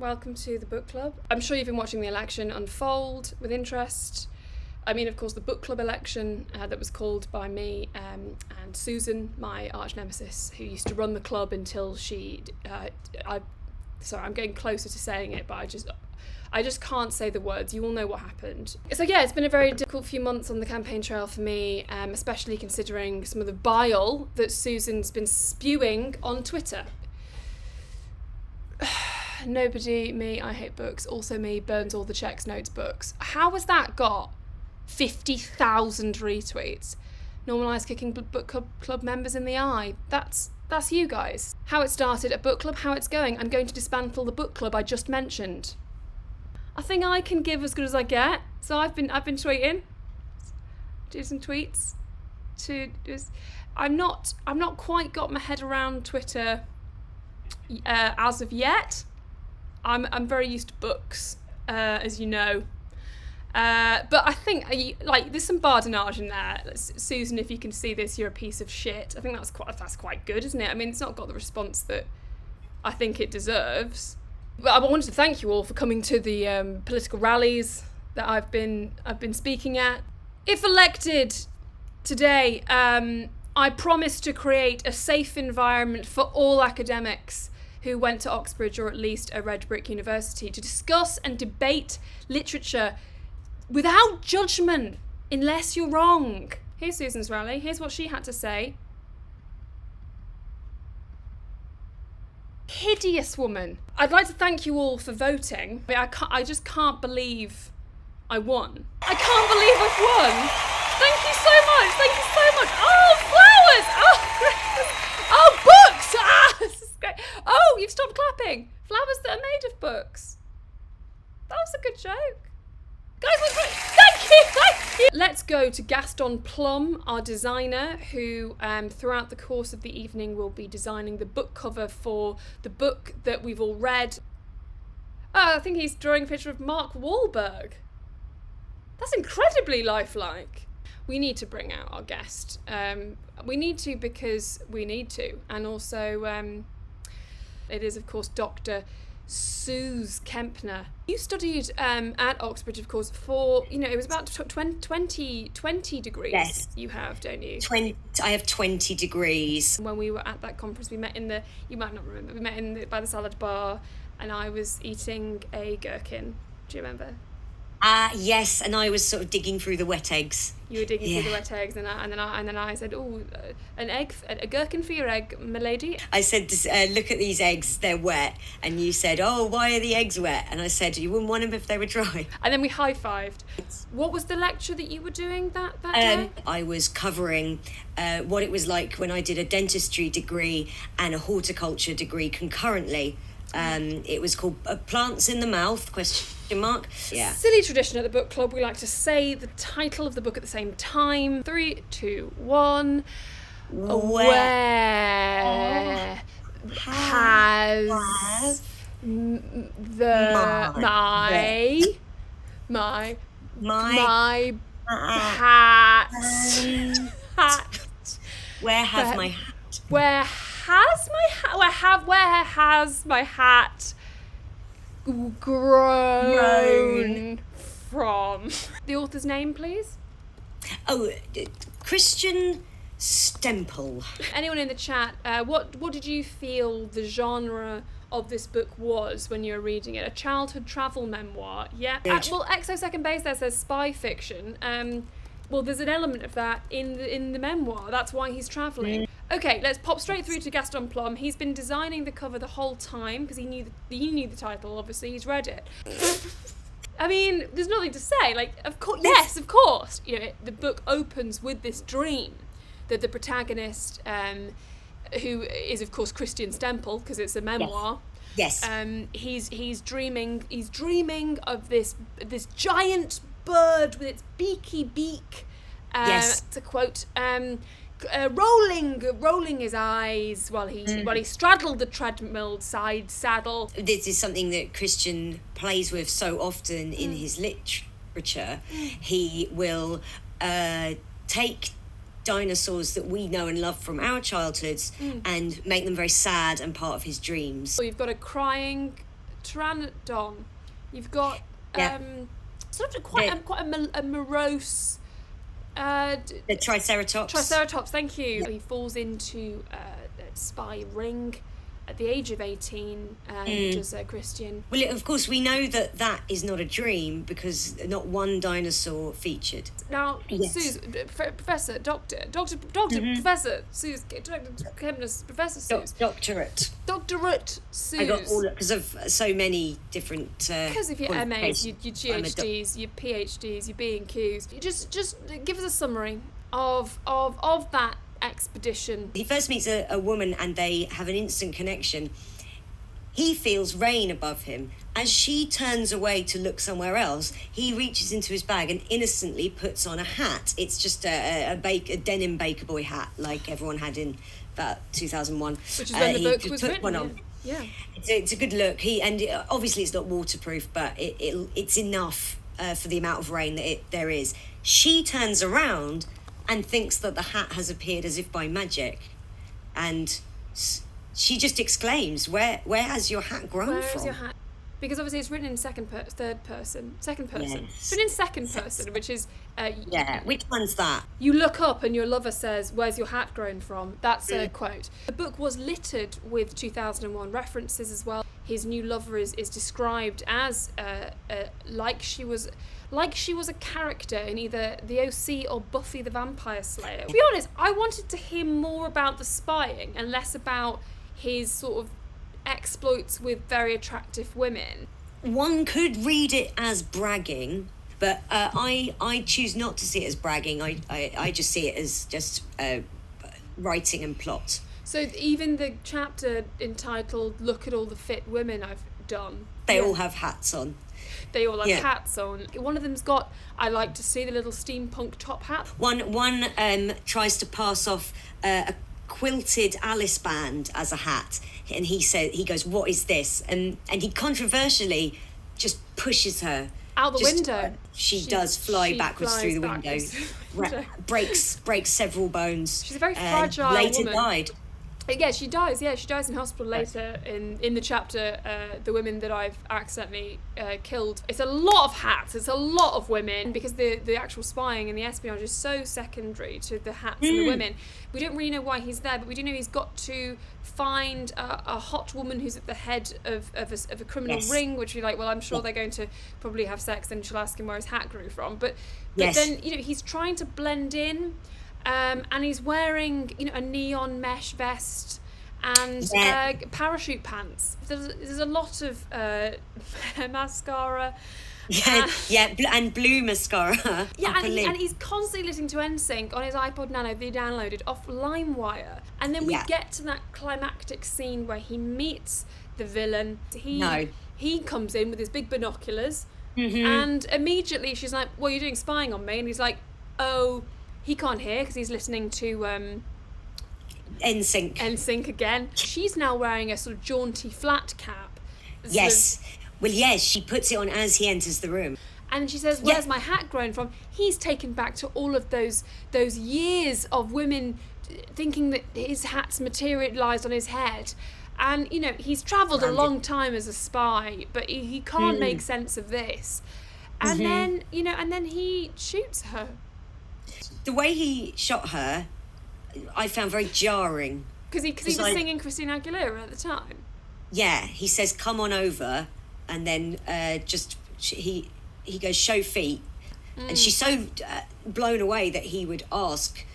welcome to the book club. I'm sure you've been watching the election unfold with interest. I mean, of course, the book club election that was called by me and Susan, my arch nemesis, who used to run the club until she... sorry, I'm getting closer to saying it, but I just can't say the words. You all know what happened. So yeah, it's been a very difficult few months on the campaign trail for me, especially considering some of the bile that Susan's been spewing on Twitter. Nobody, me, I hate books, also me, burns all the checks, notes, books. How has that got 50,000 retweets? Normalise kicking book club members in the eye. That's you guys. How it started at book club, how it's going. I'm going to dismantle the book club I just mentioned. I think I can give as good as I get. So I've been tweeting, do some tweets. I'm not quite got my head around Twitter as of yet. I'm very used to books, as you know. But I think there's some badinage in there. Susan, if you can see this, you're a piece of shit. I think that's quite good, isn't it? I mean, it's not got the response that I think it deserves. But I wanted to thank you all for coming to the political rallies that I've been speaking at. If elected today, I promise to create a safe environment for all academics who went to Oxbridge or at least a red brick university to discuss and debate literature without judgment, unless you're wrong. Here's Susan's rally. Here's what she had to say. Hideous woman. I'd like to thank you all for voting. I just can't believe I won. I can't believe I've won. Thank you so much. Thank you so much. Oh, flowers. Oh, great. Oh, books. Ah, this is great. Oh, you've stopped clapping. Flowers that are made of books. That was a good joke. Guys, thank you. Let's go to Gaston Plum, our designer, who throughout the course of the evening will be designing the book cover for the book that we've all read. Oh, I think he's drawing a picture of Mark Wahlberg. That's incredibly lifelike. We need to bring out our guest. We need to because we need to. And also, it is, of course, Dr. Sooz Kempner. You studied at Oxbridge, of course, for, it was about 20 degrees. Yes. You have, don't you? I have 20 degrees. When we were at that conference, we met you might not remember, we met by the salad bar, and I was eating a gherkin. Do you remember? Yes, and I was sort of digging through the wet eggs. You were digging through the wet eggs, and then I said, "Oh, a gherkin for your egg, milady." I said, "Look at these eggs; they're wet." And you said, "Oh, why are the eggs wet?" And I said, "You wouldn't want them if they were dry." And then we high-fived. What was the lecture that you were doing that day? I was covering what it was like when I did a dentistry degree and a horticulture degree concurrently. It was called Plants in the Mouth, ? Yeah. Silly tradition at the book club, we like to say the title of the book at the same time. 3, 2, 1. Where has my hat? Where has my hat? Where has my hat grown from? The author's name, please. Oh, Christian Stempel. Anyone in the chat, what did you feel the genre of this book was when you were reading it? A childhood travel memoir? Yeah. Well, Exo-Second Base there says spy fiction. Well, there's an element of that in the memoir. That's why he's travelling. Okay, let's pop straight through to Gaston Plum. He's been designing the cover the whole time because he knew the title. Obviously, he's read it. I mean, there's nothing to say. Like, of course, yes, of course. The book opens with this dream that the protagonist, who is of course Christian Stempel because it's a memoir. Yes. He's dreaming of this giant bird with its beaky beak. Yes. To quote. Rolling his eyes while he straddled the treadmill side saddle. This is something that Christian plays with so often in his literature. He will take dinosaurs that we know and love from our childhoods and make them very sad and part of his dreams. So you've got a crying pteranodon. You've got Yeah. sort of quite a morose. The Triceratops. Triceratops, thank you. He falls into a spy ring at the age of 18, as a Christian. Well, of course, we know that is not a dream because not one dinosaur featured. Now, Yes. Sooz, Professor, Professor Sooz Kempner, Professor Sooz. Doctorate. Doctorate Sooz. I got all because of so many different. Because of your MAs, qualifications. your GHDs, your PhDs, your B&Qs. Just give us a summary of that expedition. He first meets a woman and they have an instant connection. He feels rain above him. As she turns away to look somewhere else, he reaches into his bag and innocently puts on a hat. It's just a denim Baker Boy hat like everyone had in about 2001. Which is when the book was put written. one on. Yeah. It's a good look. Obviously it's not waterproof, but it's enough for the amount of rain that there is. She turns around and thinks that the hat has appeared as if by magic, and she just exclaims, "Where has your hat grown from?" Where is your hat? Because obviously it's written in third person. Yes. It's written in second person, which is which one's that? you look up and your lover says, "Where's your hat grown from?" That's a quote. The book was littered with 2001 references as well. His new lover is described as like she was a character in either The OC or Buffy the Vampire Slayer. To be honest, I wanted to hear more about the spying and less about his sort of exploits with very attractive women. One could read it as bragging, but I choose not to see it as bragging. I just see it as just writing and plot. So even the chapter entitled "Look at all the fit women I've done," They all have hats on. They all have hats on. One of them's got, I like to see the little steampunk top hat. One tries to pass off a quilted Alice band as a hat, and he goes, "What is this?" And he controversially just pushes her Out the window. She does fly backwards through the window. breaks several bones. She's a very fragile later woman. died. Yeah, she dies. Yeah, she dies in hospital later in the chapter, The Women That I've Accidentally Killed. It's a lot of hats. It's a lot of women because the actual spying and the espionage is so secondary to the hats and the women. We don't really know why he's there, but we do know he's got to find a hot woman who's at the head of a criminal ring, which we're like, well, I'm sure they're going to probably have sex, and she'll ask him where his hat grew from. But then, he's trying to blend in. And he's wearing, a neon mesh vest and parachute pants. There's a lot of mascara. And blue mascara. Yeah, and he's constantly listening to NSYNC on his iPod Nano that he downloaded off LimeWire. And then we get to that climactic scene where he meets the villain. He comes in with his big binoculars, and immediately she's like, "Well, you're doing spying on me," and he's like, "Oh." He can't hear because he's listening to NSYNC again. She's now wearing a sort of jaunty flat cap. She puts it on as he enters the room. And she says, "Where's my hat grown from?" He's taken back to all of those years of women thinking that his hat's materialised on his head. And, he's travelled a long time as a spy, but he can't make sense of this. And then, and then he shoots her. The way he shot her, I found very jarring. Because he was singing Christina Aguilera at the time. Yeah, he says, "Come on over," and then he goes, "Show feet," and she's so blown away that he would ask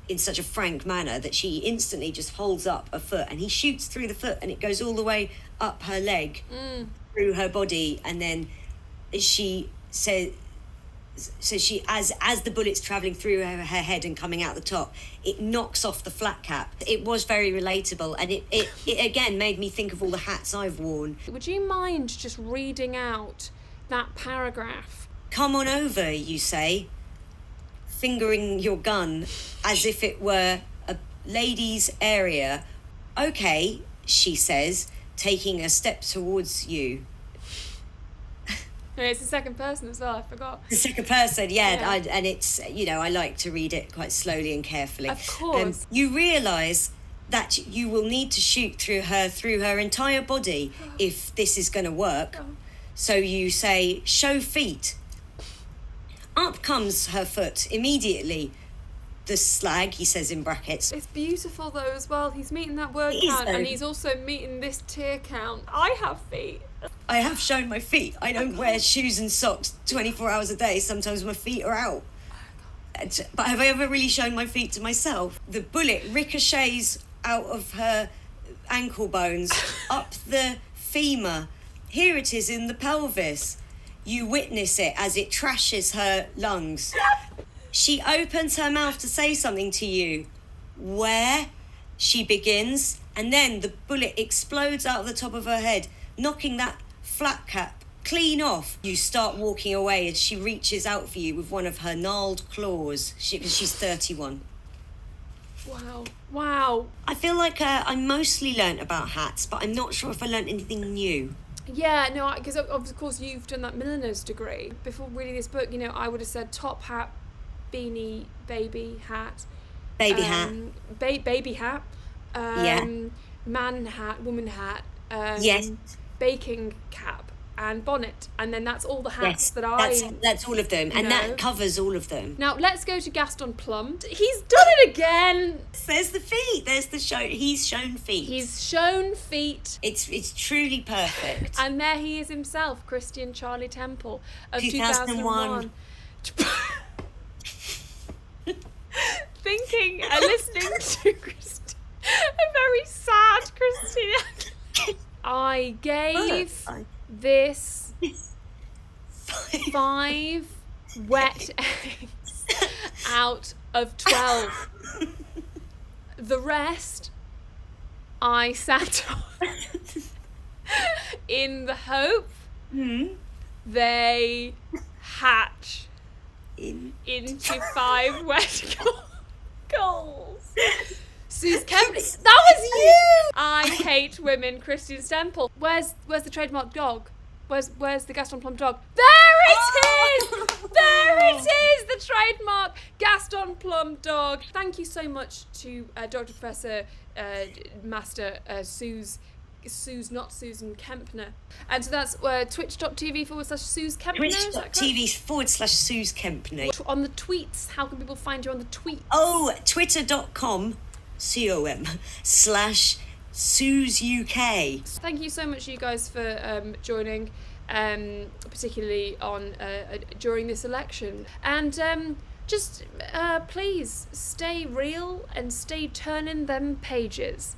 in such a frank manner that she instantly just holds up a foot, and he shoots through the foot, and it goes all the way up her leg, through her body, and then she says. So she, as the bullet's travelling through her head and coming out the top, it knocks off the flat cap. It was very relatable, and it again made me think of all the hats I've worn. Would you mind just reading out that paragraph? "Come on over," you say, fingering your gun as if it were a lady's area. "Okay," she says, taking a step towards you. No, it's the second person as well, I forgot. The second person, and it's, I like to read it quite slowly and carefully. Of course. You realise that you will need to shoot through her entire body if this is going to work. So you say, show feet. Up comes her foot immediately. The slag, he says in brackets. It's beautiful though as well. He's meeting that word count and he's also meeting this tear count. I have feet. I have shown my feet. I don't wear shoes and socks 24 hours a day. Sometimes my feet are out. But have I ever really shown my feet to myself? The bullet ricochets out of her ankle bones, up the femur. Here it is in the pelvis. You witness it as it trashes her lungs. She opens her mouth to say something to you. Where? She begins, and then the bullet explodes out of the top of her head, knocking that flat cap clean off. You start walking away as she reaches out for you with one of her gnarled claws. She's 31. Wow. I feel like I mostly learnt about hats, but I'm not sure if I learnt anything new. Yeah, no, because of course you've done that milliner's degree. Before reading this book, I would have said top hat, beanie, baby hat. Baby hat. Baby hat. Man hat, woman hat. Yes. Baking cap and bonnet. And then that's all the hats that that's all of them. And that covers all of them. Now, let's go to Gaston Plum. He's done it again! There's the feet. There's the show. He's shown feet. He's shown feet. It's truly perfect. And there he is himself, Christian Charlie Temple of 2001. Thinking and listening to a very sad Christina. I gave this 5 wet eggs out of 12. The rest I sat on in the hope they hatch into 5 wet goals. Sooz Kempner, that was you! I hate women, Christian Temple. Where's the trademark dog? Where's the Gaston Plum dog? There it is! There it is! The trademark Gaston Plum dog. Thank you so much to Dr. Professor Master Sooz Kempner. And so that's twitch.tv/Sooz Kempner. Twitch.tv/Sooz Kempner. On the tweets, how can people find you on the tweets? Oh, twitter.com/Sooz UK. Thank you so much, you guys, for joining, particularly on during this election. And just please stay real and stay turning them pages.